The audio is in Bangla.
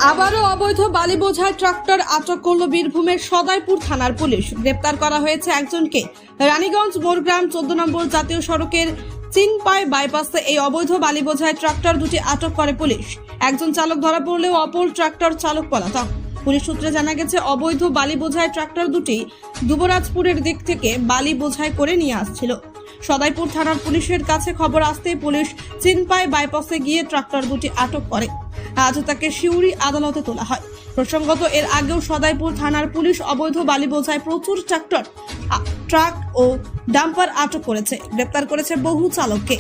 আবারও অবৈধ বালি বোঝাই ট্রাক্টর আটক করল বীরভূমের সদাইপুর থানার পুলিশ। গ্রেপ্তার করা হয়েছে একজনকে। রানীগঞ্জ মোরগ্রাম 14 নম্বর জাতীয় সড়কের চিনপাই বাইপাসে এই অবৈধ বালি বোঝাই ট্রাক্টর দুটি আটক করে পুলিশ। একজন চালক ধরা পড়লেও অপর ট্রাক্টর চালক পলাতক। পুলিশ সূত্রে জানা গেছে, অবৈধ বালি বোঝাই ট্রাক্টর দুটি দুবরাজপুরের দিক থেকে বালি বোঝাই করে নিয়ে আসছিল। সদাইপুর থানার পুলিশের কাছে খবর আসতেই পুলিশ চিনপাই বাইপাসে গিয়ে ট্রাক্টর দুটি আটক করে। আজ তাকে সিউড়ি আদালতে তোলা হয়। প্রসঙ্গত, এর আগেও সদাইপুর থানার পুলিশ অবৈধ বালি বোঝায় প্রচুর ট্রাক ও ডাম্পার আটক করেছে, গ্রেপ্তার করেছে বহু চালককে।